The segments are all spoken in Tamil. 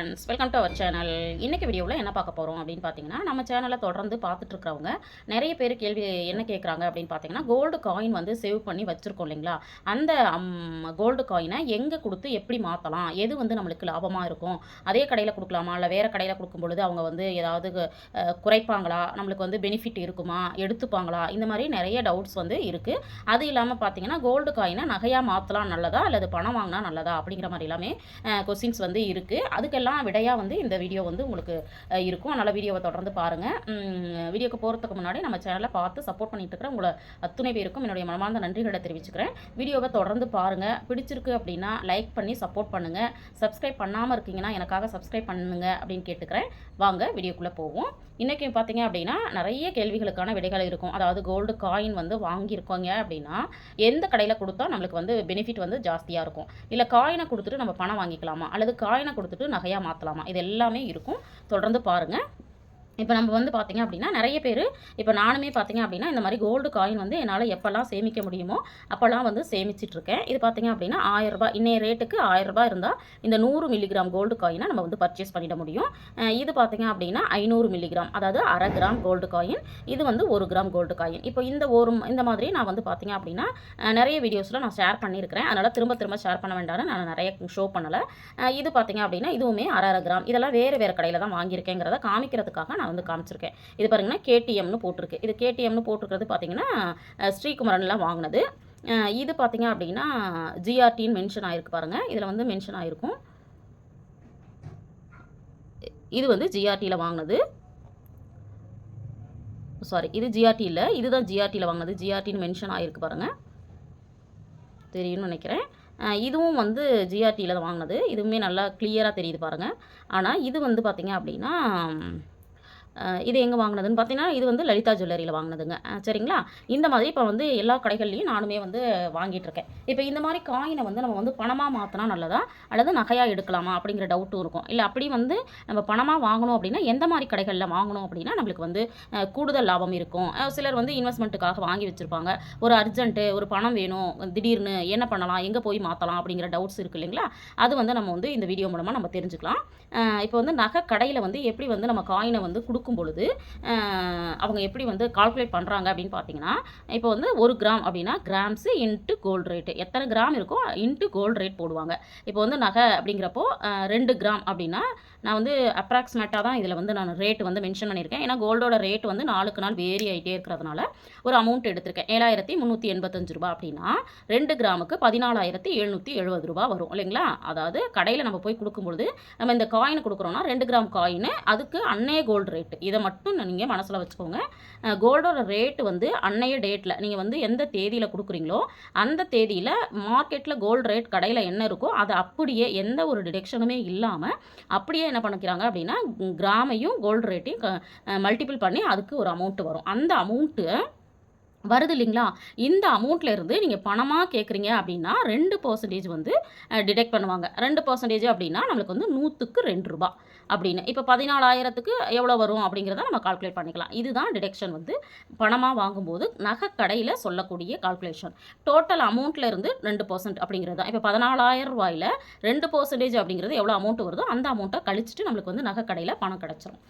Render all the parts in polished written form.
Friends, welcome to our channel. இன்றைக்கி வீடியோவில் என்ன பார்க்க போகிறோம் அப்படின்னு பார்த்தீங்கன்னா, நம்ம சேனலை தொடர்ந்து பார்த்துட்ருக்கிறவங்க நிறைய பேர் கேள்வி என்ன கேட்குறாங்க அப்படின்னு பார்த்தீங்கன்னா, கோல்டு காயின் வந்து சேவ் பண்ணி வச்சுருக்கோம் இல்லைங்களா, அந்த கோல்டு காயினை எங்கே கொடுத்து எப்படி மாற்றலாம், எது வந்து நம்மளுக்கு லாபமாக இருக்கும், அதே கடையில் கொடுக்கலாமா இல்லை வேறு கடையில் கொடுக்கும் பொழுது அவங்க வந்து ஏதாவது குறைப்பாங்களா, நம்மளுக்கு வந்து பெனிஃபிட் இருக்குமா, எடுத்துப்பாங்களா, இந்த மாதிரி நிறைய டவுட்ஸ் வந்து இருக்குது. அது இல்லாமல் பார்த்தீங்கன்னா, கோல்டு காயினை நகையாக மாற்றலாம் நல்லதா அல்லது பணம் வாங்கினா நல்லதா அப்படிங்கிற மாதிரி எல்லாமே கொஸ்டின்ஸ் வந்து இருக்குது. அதுக்கெல்லாம் விடையாக வந்து இந்த வீடியோ வந்து உங்களுக்கு இருக்கும். அதனால் வீடியோவை தொடர்ந்து பாருங்கள். வீடியோக்கு போகிறதுக்கு முன்னாடி நம்ம சேனலை பார்த்து சப்போர்ட் பண்ணிட்டு இருக்கிற உங்களை அத்துணை பேருக்கும் என்னுடைய மனமார்ந்த நன்றிகளை தெரிவிச்சுக்கிறேன். வீடியோவை தொடர்ந்து பாருங்கள். பிடிச்சிருக்கு அப்படின்னா லைக் பண்ணி சப்போர்ட் பண்ணுங்கள். சப்ஸ்கிரைப் பண்ணாமல் இருக்கீங்கன்னா எனக்காக சப்ஸ்கிரைப் பண்ணுங்க அப்படின்னு கேட்டுக்கிறேன். வாங்க வீடியோக்குள்ளே போவோம். இன்றைக்கி பார்த்தீங்க அப்படின்னா நிறைய கேள்விகளுக்கான விடைகள் இருக்கும். அதாவது கோல்டு காயின் வந்து வாங்கியிருக்கோங்க அப்படின்னா எந்த கடையில் கொடுத்தா நம்மளுக்கு வந்து பெனிஃபிட் வந்து ஜாஸ்தியாக இருக்கும், இல்லை காயினை கொடுத்துட்டு நம்ம பணம் வாங்கிக்கலாமா அல்லது காயினை கொடுத்துட்டு நகையாக மாற்றலாமா, இது எல்லாமே இருக்கும். தொடர்ந்து பாருங்கள். இப்போ நம்ம வந்து பார்த்திங்க அப்படின்னா நிறைய பேர், இப்போ நானுமே பார்த்திங்க அப்படின்னா இந்த மாதிரி கோல்டு காயின் வந்து என்னால் எப்போல்லாம் சேமிக்க முடியுமோ அப்போல்லாம் வந்து சேமிச்சிட்ருக்கேன். இது பார்த்திங்க அப்படின்னா 1000 ரூபாய், இன்னைய ரேட்டுக்கு 1000 ரூபாய் இருந்தால் இந்த 100 மில்லிகிராம் கோல்டு காயினை நம்ம வந்து பர்ச்சேஸ் பண்ணிட முடியும். இது பார்த்திங்க அப்படின்னா 500 மில்லிகிராம், அதாவது அரை கிராம் கோல்டு காயின், இது வந்து 1 கிராம் கோல்டு காயின். இப்போ இந்த மாதிரி நான் வந்து பார்த்திங்க அப்படின்னா நிறைய வீடியோஸில் நான் ஷேர் பண்ணியிருக்கிறேன். அதனால் திரும்ப ஷேர் பண்ண வேண்டாம்னு நான் நிறைய ஷோ பண்ணலை. இது பார்த்திங்க அப்படின்னா இதுவுமே அரை கிராம், இதெல்லாம் வேறு கடையில் தான் வாங்கியிருக்கேங்கிறத காமிக்கிறதுக்காக நான் வந்து காமிச்சிருக்கேன். இது பாருங்கன்னா கேடிஎம்னு போட்டிருக்கு. இது கேடிஎம்னு போட்டிருக்கிறது பார்த்தீங்கன்னா ஸ்ரீகுமரன்லாம் வாங்கினது. இது பார்த்தீங்க அப்படின்னா ஜிஆர்டின்னு மென்ஷன் ஆகிருக்கு பாருங்கள். இதில் வந்து மென்ஷன் ஆகிருக்கும். இது வந்து ஜிஆர்டியில் வாங்கினது. சாரி, இது ஜிஆர்டி இல்லை, இதுதான் ஜிஆர்டியில் வாங்கினது. ஜிஆர்டின்னு மென்ஷன் ஆகிருக்கு பாருங்கள், தெரியும்னு நினைக்கிறேன். இதுவும் வந்து ஜிஆர்டியில் தான் வாங்கினது. இதுவுமே நல்லா கிளியராக தெரியுது பாருங்கள். ஆனால் இது வந்து பார்த்திங்க அப்படின்னா இது எங்கே வாங்கினதுன்னு பார்த்தீங்கன்னா இது வந்து லலிதா ஜுவல்லரியில் வாங்கினதுங்க. சரிங்களா. இந்த மாதிரி இப்போ வந்து எல்லா கடைகள்லையும் நானுமே வந்து வாங்கிட்டுருக்கேன். இப்போ இந்த மாதிரி காயினை வந்து நம்ம வந்து பணமாக மாற்றினா நல்லதா அல்லது நகையாக எடுக்கலாமா அப்படிங்கிற டவுட்டும் இருக்கும். இல்லை அப்படி வந்து நம்ம பணமாக வாங்கணும் அப்படின்னா எந்த மாதிரி கடைகளில் வாங்கணும் அப்படின்னா நம்மளுக்கு வந்து கூடுதல் லாபம் இருக்கும். சிலர் வந்து இன்வெஸ்ட்மெண்ட்டுக்காக வாங்கி வச்சுருப்பாங்க. ஒரு அர்ஜென்ட்டு, ஒரு பணம் வேணும், திடீர்னு என்ன பண்ணலாம், எங்கே போய் மாற்றலாம் அப்படிங்கிற டவுட்ஸ் இருக்குது இல்லைங்களா. அது வந்து நம்ம வந்து இந்த வீடியோ மூலமாக நம்ம தெரிஞ்சுக்கலாம். இப்போ வந்து நகை கடையில் வந்து எப்படி வந்து நம்ம காயினை வந்து கொடுக்கும் பொழுது அவங்க எப்படி வந்து கால்குலேட் பண்ணுறாங்க அப்படின்னு பார்த்தீங்கன்னா, இப்போ வந்து 1 கிராம் அப்படின்னா கிராம்ஸு இன்ட்டு கோல்டு ரேட்டு, எத்தனை கிராம் இருக்கோ இன்ட்டு கோல்டு ரேட் போடுவாங்க. இப்போ வந்து நகை அப்படிங்கிறப்போ 2 கிராம் அப்படின்னா நான் வந்து அப்ராக்சிமேட்டாக தான் இதில் வந்து நான் ரேட்டு வந்து மென்ஷன் பண்ணியிருக்கேன். ஏன்னா கோல்டோட ரேட் வந்து நாளுக்கு நாள் வேரி ஆகிட்டே இருக்கிறதுனால ஒரு அமௌண்ட் எடுத்திருக்கேன். 7385 ரூபா அப்படின்னா 2 கிராமுக்கு 14770 ரூபா வரும் இல்லைங்களா. அதாவது கடையில் நம்ம போய் கொடுக்கும்பொழுது நம்ம இந்த காயின் கொடுக்குறோன்னா 2 கிராம் காயின், அதுக்கு அன்னைய கோல்டு ரேட்டு, இதை மட்டும் நீங்கள் மனசில் வச்சுக்கோங்க. கோல்டோட ரேட்டு வந்து அன்னைய டேட்டில் நீங்கள் வந்து எந்த தேதியில் கொடுக்குறீங்களோ அந்த தேதியில் மார்க்கெட்டில் கோல்டு ரேட் கடையில் என்ன இருக்கோ அதை அப்படியே எந்த ஒரு டிடெக்ஷனுமே இல்லாமல் அப்படியே என்ன பண்ணிக்கிறாங்க அப்படின்னா கிராமையும் கோல்டு ரேட்டையும் மல்டிபிள் பண்ணி அதுக்கு ஒரு அமௌண்ட்டு வரும். அந்த அமௌண்ட்டு வருது இல்லைங்களா. இந்த அமௌண்ட்லேருந்து நீங்கள் பணமாக கேட்குறீங்க அப்படின்னா 2% வந்து டிடெக்ட் பண்ணுவாங்க. 2% அப்படின்னா நம்மளுக்கு வந்து 100க்கு 2 ரூபா அப்படின்னு. இப்போ 14,000க்கு எவ்வளோ வரும் அப்படிங்கிறத நம்ம கால்குலேட் பண்ணிக்கலாம். இதுதான் டிடெக்ஷன் வந்து பணமாக வாங்கும்போது நகை கடையில் சொல்லக்கூடிய கால்குலேஷன். டோட்டல் அமௌண்ட்லேருந்து 2% அப்படிங்கிறது தான். இப்போ 14,000 ரூபாயில் 2% அப்படிங்கிறது எவ்வளோ அமௌண்ட் வருதோ அந்த அமௌண்ட்டை கழிச்சிட்டு நம்மளுக்கு வந்து நகை கடையில் பணம் கிடச்சிரும்.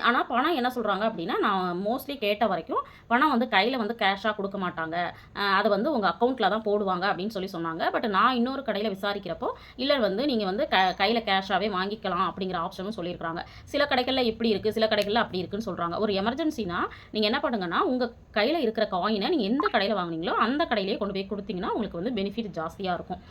ஆனால் பணம் என்ன சொல்கிறாங்க அப்படின்னா, நான் மோஸ்ட்லி கேட்ட வரைக்கும் பணம் வந்து கையில் வந்து கேஷாக கொடுக்க மாட்டாங்க, அதை வந்து உங்கள் அக்கௌண்ட்டில் தான் போடுவாங்க அப்படின்னு சொன்னாங்க. பட் நான் இன்னொரு கடையில் விசாரிக்கிறப்போ இல்லை வந்து நீங்கள் வந்து கையில் கேஷாகவே வாங்கிக்கலாம் அப்படிங்கிற ஆப்ஷனும் சொல்லியிருக்கிறாங்க. சில கடைகளில் இப்படி இருக்குது, சில கடைகளில் அப்படி இருக்குன்னு சொல்கிறாங்க. ஒரு எமர்ஜென்சினா நீங்கள் என்ன பண்ணுங்கன்னா உங்கள் கையில் இருக்கிற காயினை நீங்கள் எந்த கடையில் வாங்கினீங்களோ அந்த கடையிலேயே கொண்டு போய் கொடுத்தீங்கன்னா உங்களுக்கு வந்து பெனிஃபிட் ஜாஸ்தியாக இருக்கும்.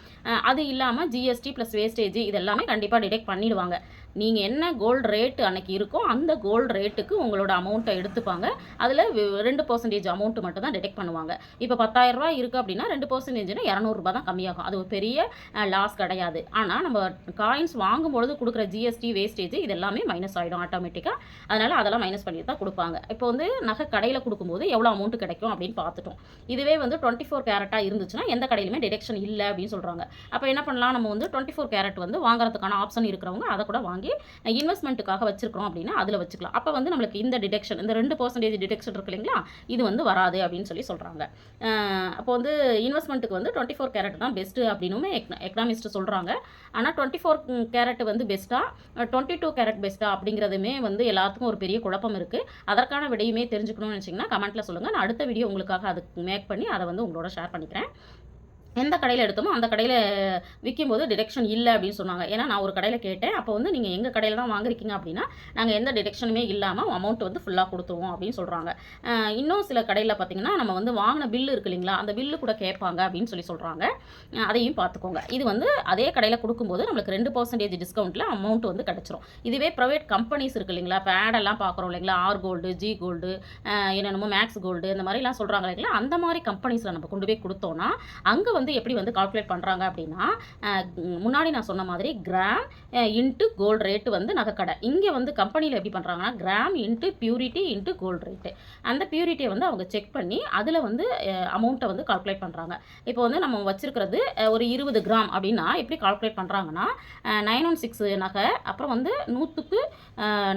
அது இல்லாமல் ஜிஎஸ்டி ப்ளஸ் வேஸ்டேஜ் இதெல்லாமே கண்டிப்பாக டிடெக்ட் பண்ணிடுவாங்க. நீங்கள் என்ன கோல்டு ரேட்டு அன்றைக்கி இருக்கோ அந்த கோல்டு ரேட்டுக்கு உங்களோட அமௌண்ட்டை எடுத்துப்பாங்க. அதில் 2% அமௌண்ட்டு மட்டும் தான் டிடெக்ட் பண்ணுவாங்க. இப்போ 10,000 ரூபா இருக்குது அப்படின்னா 2%னா 200 ரூபா தான் கம்மியாகும். அது ஒரு பெரிய லாஸ் கிடையாது. ஆனால் நம்ம காயின்ஸ் வாங்கும்பொழுது கொடுக்குற இருக்கிற ஜிஎஸ்டி வேஸ்டேஜ் இது எல்லாமே மைனஸ் ஆகிடும் ஆட்டோமேட்டிக்காக. அதனால் அதெல்லாம் மைனஸ் பண்ணி தான் கொடுப்பாங்க. இப்போ வந்து நகை கடையில் கொடுக்கும்போது எவ்வளோ அமௌண்ட் கிடைக்கும் அப்படின்னு பார்த்துட்டோம். இதுவே வந்து 24 கேரட்டாக இருந்துச்சுன்னா எந்த கடையிலுமே டிடெக்ஷன் இல்லை அப்படின்னு சொல்கிறாங்க. அப்போ என்ன பண்ணலாம், நம்ம வந்து 24 கேரட் வந்து வாங்குறதுக்கான ஆப்ஷன் இருக்கிறவங்க அதை கூட வாங்கி இன்வெஸ்ட்மெண்ட்டுக்காக வச்சிருக்கிறோம் அப்படின்னா அதில் வச்சுக்கலாம். அப்போ வந்து நம்மளுக்கு இந்த டிடெக்ஷன், இந்த 2% டிடெக்ஷன் இருக்கு இல்லைங்களா, இது வந்து வராது அப்படின்னு சொல்கிறாங்க. அப்போ வந்து இன்வெஸ்ட்மெண்ட்டுக்கு வந்து 24 கேரட் தான் பெஸ்ட்டு அப்படின்னு எக்கனாமிஸ்ட் சொல்கிறாங்க. ஆனால் 24 கேரட் வந்து பெஸ்ட்டா 22 கேரட் பெஸ்ட்டா அப்படிங்கிறதுமே வந்து எல்லாத்துக்கும் ஒரு பெரிய குழப்பம் இருக்குது. அதற்கான விடையுமே தெரிஞ்சுக்கணும்னு நினச்சிங்கன்னா கமெண்ட்டில் சொல்லுங்கள். நான் அடுத்த வீடியோ உங்களுக்காக அதுக்கு மேக் பண்ணி அதை வந்து உங்களோட ஷேர் பண்ணிக்கிறேன். எந்த கடையில் எடுத்தோமோ அந்த கடையில் விற்கும்போது டிடெக்ஷன் இல்லை அப்படின்னு சொன்னாங்க. ஏன்னா நான் ஒரு கடையில் கேட்டேன். அப்போ வந்து நீங்கள் எங்கள் கடையில் தான் வாங்கிருக்கீங்க அப்படின்னா நாங்கள் எந்த டிடெக்ஷனுமே இல்லாமல் அமௌண்ட் வந்து ஃபுல்லாக கொடுத்துருவோம் அப்படின்னு சொல்கிறாங்க. இன்னும் சில கடையில் பார்த்திங்கன்னா நம்ம வந்து வாங்கின பில்லு இருக்கு இல்லைங்களா, அந்த பில்லு கூட கேட்பாங்க அப்படின்னு சொல்கிறாங்க. அதையும் பார்த்துக்கோங்க. இது வந்து அதே கடையில் கொடுக்கும்போது நம்மளுக்கு 2% டிஸ்கவுண்ட்டில் அமௌண்ட் வந்து கிடச்சிரும். இதுவே ப்ரைவேட் கம்பெனிஸ் இருக்குது இல்லைங்களா, இப்போ ஆடெல்லாம் பார்க்குறோம் இல்லைங்களா, ஆர் கோல்டு, ஜி கோல்டு, என்னென்னமோ மேக்ஸ் கோல்டு, இந்த மாதிரிலாம் சொல்கிறாங்க இல்லைங்களா, அந்த மாதிரி கம்பெனிஸில் நம்ம கொண்டு போய் கொடுத்தோன்னா அங்கே வந்து எப்படி வந்து கால்குலேட் பண்ணுறாங்க அப்படின்னா, முன்னாடி நான் சொன்ன மாதிரி கிராம் இன்ட்டு கோல்டு ரேட்டு வந்து நகைக்கடை. இங்கே வந்து கம்பெனியில் எப்படி பண்ணுறாங்கன்னா gram into purity into gold rate. அந்த பியூரிட்டியை வந்து அவங்க செக் பண்ணி அதில் வந்து அமௌண்ட்டை வந்து கால்குலேட் பண்ணுறாங்க. இப்போ வந்து நம்ம வச்சுருக்கிறது ஒரு 20 கிராம் அப்படின்னா எப்படி கால்குலேட் பண்ணுறாங்கன்னா 916 நகை, அப்புறம் வந்து 100க்கு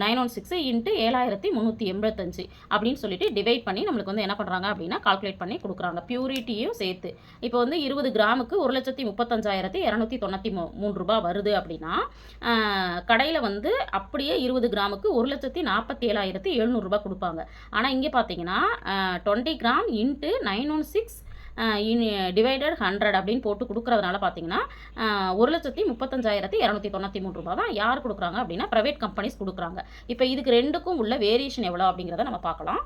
916 இன்ட்டு 7385 அப்படின்னு சொல்லிட்டு டிவைட் பண்ணி நம்மளுக்கு வந்து என்ன பண்ணுறாங்க அப்படின்னா கால்குலேட் பண்ணி கொடுக்குறாங்க, பியூரிட்டியும் சேர்த்து. இப்போ வந்து 20 கிராமுக்கு 1,35,293 ரூபாய் வருது அப்படின்னா கடையில் வந்து அப்படியே 20 கிராமுக்கு 1,47,700 ரூபாய் கொடுப்பாங்க. ஆனால் இங்கே பார்த்தீங்கன்னா 20 கிராம் இன்ட்டு 916 டிவைடட் 100 அப்படின்னு போட்டு கொடுக்குறதுனால பார்த்தீங்கன்னா 1,35,293 ரூபாய் தான் யார் கொடுக்குறாங்க அப்படின்னா ப்ரைவேட் கம்பெனிஸ் கொடுக்குறாங்க. இப்போ இதுக்கு ரெண்டுக்கும் உள்ள வேரியேஷன் எவ்வளோ அப்படிங்கிறத நம்ம பார்க்கலாம்.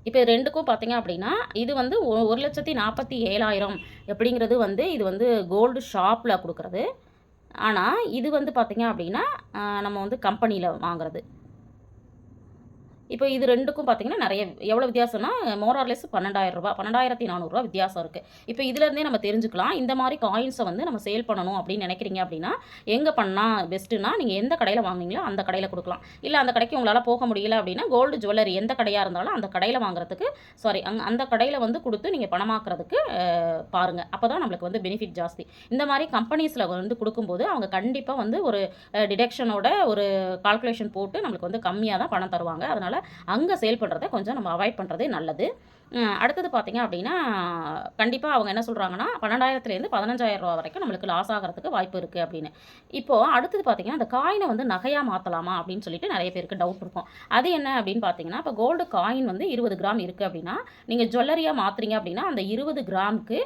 இப்போ ரெண்டுக்கும் பார்த்தீங்க அப்படின்னா இது வந்து 1,47,000 அப்படிங்கிறது வந்து இது வந்து கோல்டு ஷாப்பில் கொடுக்குறது. ஆனால் இது வந்து பார்த்தீங்க அப்படின்னா நம்ம வந்து கம்பெனியில் வாங்குறது. இப்போ இது ரெண்டுக்கும் பார்த்தீங்கன்னா நிறைய எவ்வளோ வித்தியாசம்னா மோர் ஆர் லெஸ் 12,000 ரூபாய், 12,400 ரூபா வித்தியாசம் இருக்குது. இப்போ இதுலேருந்தே நம்ம தெரிஞ்சுக்கலாம். இந்த மாதிரி காயின்ஸை வந்து நம்ம சேல் பண்ணணும் அப்படின்னு நினைக்கிறீங்க அப்படின்னா எங்கே பண்ணால் பெஸ்ட்டுன்னா, நீங்கள் எந்த கடையில் வாங்குனீங்களோ அந்த கடையில் கொடுக்கலாம். இல்லை அந்த கடைக்கு உங்களால் போக முடியல அப்படின்னா கோல்டு ஜுவல்லரி எந்த கடையாக இருந்தாலும் அந்த கடையில் வாங்குறதுக்கு அந்த கடையில் வந்து கொடுத்து நீங்கள் பணமாக்குறதுக்கு பாருங்கள். அப்போ தான் நம்மளுக்கு வந்து பெனிஃபிட் ஜாஸ்தி. இந்த மாதிரி கம்பெனிஸில் வந்து கொடுக்கும்போது அவங்க கண்டிப்பாக வந்து ஒரு டிடெக்ஷனோட ஒரு கால்குலேஷன் போட்டு நம்மளுக்கு வந்து கம்மியாக தான் பணம் தருவாங்க. அதனால் அங்கே சேல் பண்ணுறதை கொஞ்சம் நம்ம அவாய்ட் பண்ணுறதே நல்லது. அடுத்தது பார்த்தீங்க அப்படின்னா கண்டிப்பாக அவங்க என்ன சொல்கிறாங்கன்னா 12,000லேருந்து 15,000 ரூபா வரைக்கும் நம்மளுக்கு லாஸ் ஆகிறதுக்கு வாய்ப்பு இருக்குது அப்படின்னு. இப்போது அடுத்தது பார்த்தீங்கன்னா அந்த காயினை வந்து நகையாக மாற்றலாமா அப்படின்னு சொல்லிட்டு நிறைய பேருக்கு டவுட் இருக்கும். அது என்ன அப்படின்னு பார்த்தீங்கன்னா, இப்போ கோல்டு காயின் வந்து 20 கிராம் இருக்குது அப்படின்னா நீங்கள் ஜுவல்லரியாக மாற்றுறீங்க அப்படின்னா அந்த 20 கிராமுக்கு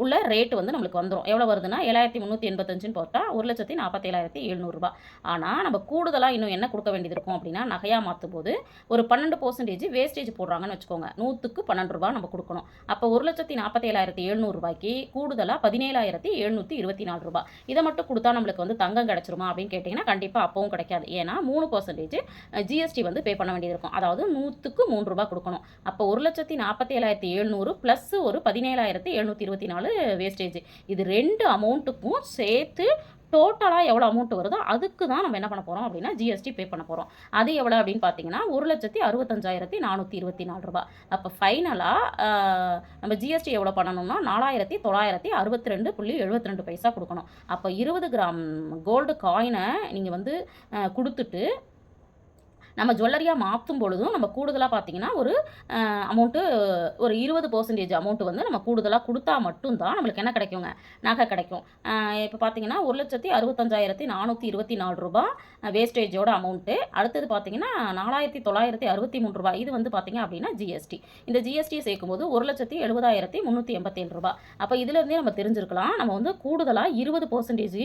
உள்ள ரேட்டு வந்து நம்மளுக்கு வந்துடும். எவ்வளோ வருதுன்னா 7,385 போட்டால் 1,47,700 ரூபா. ஆனால் நம்ம கூடுதலாக இன்னும் என்ன கொடுக்க வேண்டியது இருக்கும் அப்படின்னா நகையாக மாற்றும் போது ஒரு 12% வேஸ்டேஜ் போடுறாங்கன்னு வச்சுக்கோங்க. 100க்கு 12 ரூபா நம்ம கொடுக்கணும். அப்போ 1,47,700 ரூபாய்க்கு கூடுதலாக 17,724 ரூபாய். இதை மட்டும் கொடுத்தா நம்மளுக்கு வந்து தங்கம் கிடச்சிருமா அப்படின்னு கேட்டிங்கன்னா கண்டிப்பாக அப்பவும் கிடைக்காது. ஏன்னா 3% ஜிஎஸ்டி வந்து பே பண்ண வேண்டியது இருக்கும். அதாவது 100க்கு 3 ரூபாய் கொடுக்கணும். அப்போ 1,47,700 ப்ளஸ் ஒரு 17,724 வேஸ்டேஜ். இது ரெண்டு அமௌண்ட்டுக்கும் சேர்த்து டோட்டலாக எவ்வளோ அமௌண்ட் வருதோ அதுக்கு தான் நம்ம என்ன பண்ண போகிறோம் அப்படின்னா ஜிஎஸ்டி பே பண்ண போகிறோம். அது எவ்வளோ அப்படின்னு பார்த்தீங்கன்னா 1,65,424 ரூபாய். அப்போ ஃபைனலாக நம்ம ஜிஎஸ்டி எவ்வளோ பண்ணணும்னா 4,962.72 பைசா கொடுக்கணும். அப்போ 20 கிராம் கோல்டு காயினை நீங்கள் வந்து கொடுத்துட்டு நம்ம ஜுவல்லரியாக மாற்றும் பொழுதும் நம்ம கூடுதலாக பார்த்தீங்கன்னா ஒரு அமௌண்ட்டு ஒரு 20% அமௌண்ட்டு வந்து நம்ம கூடுதலாக கொடுத்தா மட்டும்தான் நம்மளுக்கு என்ன கிடைக்குங்க, நகை கிடைக்கும். இப்போ பார்த்தீங்கன்னா 1,65,424 ரூபா வேஸ்டேஜோட அமௌண்ட்டு. அடுத்தது பார்த்தீங்கன்னா 4,963 ரூபா. இது வந்து பார்த்தீங்க அப்படின்னா ஜிஎஸ்டி. இந்த ஜிஎஸ்டியை சேர்க்கும்போது 1,70,387 ரூபா. அப்போ இதுலேருந்தே நம்ம தெரிஞ்சிருக்கலாம் நம்ம வந்து கூடுதலாக 20%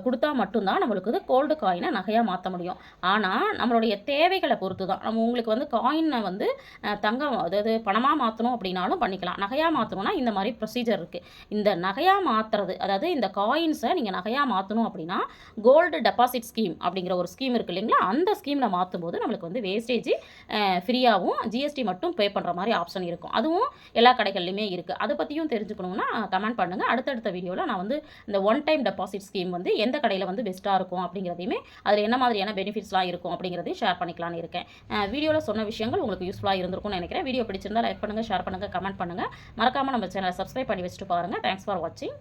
கொடுத்தா மட்டும்தான் நம்மளுக்கு கோல்டு காயினை நகையாக மாற்ற முடியும். ஆனால் நம்மளுடைய தேவைகளை பொறுத்து தான். நம்ம உங்களுக்கு வந்து காயினை வந்து தங்கம் அதாவது பணமாக மாற்றணும் அப்படின்னாலும் பண்ணிக்கலாம். நகையாக மாற்றணும்னா இந்த மாதிரி ப்ரொசீஜர் இருக்குது. இந்த நகையாக மாற்றுறது அதாவது இந்த காயின்ஸை நீங்கள் நகையாக மாற்றணும் அப்படின்னா கோல்டு டெபாசிட் ஸ்கீம் அப்படிங்கிற ஒரு ஸ்கீம் இருக்குது இல்லைங்களா, அந்த ஸ்கீமில் மாற்றும்போது நம்மளுக்கு வந்து வேஸ்டேஜ் ஃப்ரீயாகவும் ஜிஎஸ்டி மட்டும் பே பண்ணுற மாதிரி ஆப்ஷன் இருக்கும். அதுவும் எல்லா கடைகள்லையுமே இருக்குது. அதை பற்றியும் தெரிஞ்சுக்கணுன்னா கமெண்ட் பண்ணுங்கள். அடுத்தடுத்த வீடியோவில் நான் வந்து இந்த ஒன் டைம் டெபாசிட் ஸ்கீம் வந்து எந்த கடையில் வந்து பெஸ்ட்டாக இருக்கும் அப்படிங்கிறதையுமே அதில் என்ன மாதிரியான பெனிஃபிட்ஸ்லாம் இருக்கும் அப்படிங்கிறதையும் ஷேர் பண்ணிக்கலான்னு இருக்கேன். வீடியோவில் சொன்ன விஷயங்கள் உங்களுக்கு யூஸ்ஃபுல்லாக இருந்திருக்கும்னு நினைக்கிறேன். வீடியோ பிடிச்சிருந்தால் லைக் பண்ணுங்கள், ஷேர் பண்ணுங்கள், கமெண்ட் பண்ணுங்கள். மறக்காமல் நம்ம சேனலை சப்ஸ்கிரைப் பண்ணி வச்சுட்டு பாருங்கள். தேங்க்ஸ் ஃபார் வாட்சிங்.